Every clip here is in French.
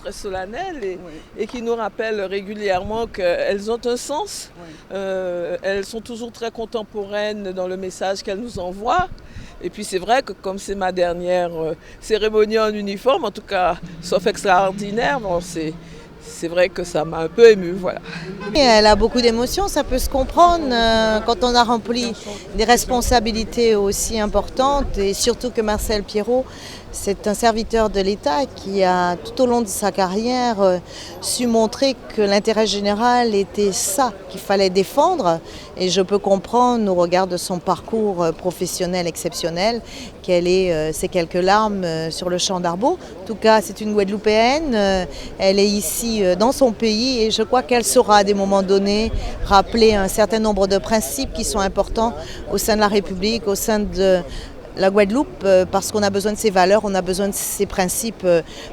très solennelles et qui nous rappellent régulièrement qu'elles ont un sens. Elles sont toujours très contemporaines dans le message qu'elles nous envoient. Et puis c'est vrai que comme c'est ma dernière cérémonie en uniforme, en tout cas, sauf extraordinaire, bon, c'est vrai que ça m'a un peu émue, voilà. Elle a beaucoup d'émotions, ça peut se comprendre quand on a rempli des responsabilités aussi importantes et surtout que Marcel Pirot, c'est un serviteur de l'État qui a tout au long de sa carrière su montrer que l'intérêt général était ça qu'il fallait défendre et je peux comprendre au regard de son parcours professionnel exceptionnel qu'elle ait ces quelques larmes sur le champ d'Arbaud. En tout cas, c'est une Guadeloupéenne, elle est ici dans son pays et je crois qu'elle saura à des moments donnés rappeler un certain nombre de principes qui sont importants au sein de la République, au sein de la Guadeloupe, parce qu'on a besoin de ces valeurs, on a besoin de ces principes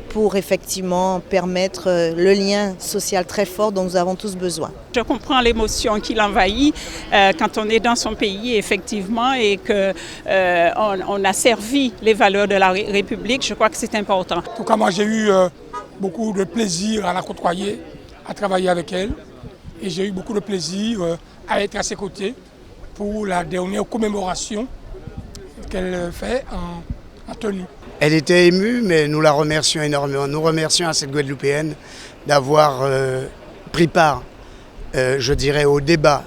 pour effectivement permettre le lien social très fort dont nous avons tous besoin. Je comprends l'émotion qui l'envahit quand on est dans son pays, effectivement, et qu'on a servi les valeurs de la République. Je crois que c'est important. En tout cas, moi, j'ai eu beaucoup de plaisir à la côtoyer, à travailler avec elle. Et j'ai eu beaucoup de plaisir à être à ses côtés pour la dernière commémoration qu'elle fait en tenue. Elle était émue, mais nous la remercions énormément. Nous remercions à cette Guadeloupéenne d'avoir pris part, je dirais, au débat,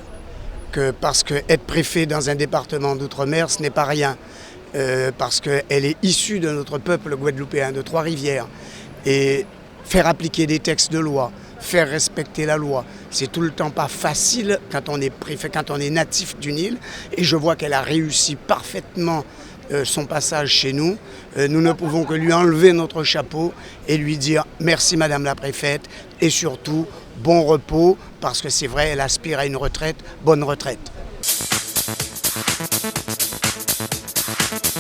parce qu'être préfet dans un département d'outre-mer, ce n'est pas rien, parce qu'elle est issue de notre peuple guadeloupéen, de Trois-Rivières. Et faire appliquer des textes de loi, faire respecter la loi, c'est tout le temps pas facile quand on est préfet, quand on est natif d'une île. Et je vois qu'elle a réussi parfaitement son passage chez nous. Nous ne pouvons que lui enlever notre chapeau et lui dire merci Madame la Préfète et surtout bon repos parce que c'est vrai, elle aspire à une retraite, bonne retraite.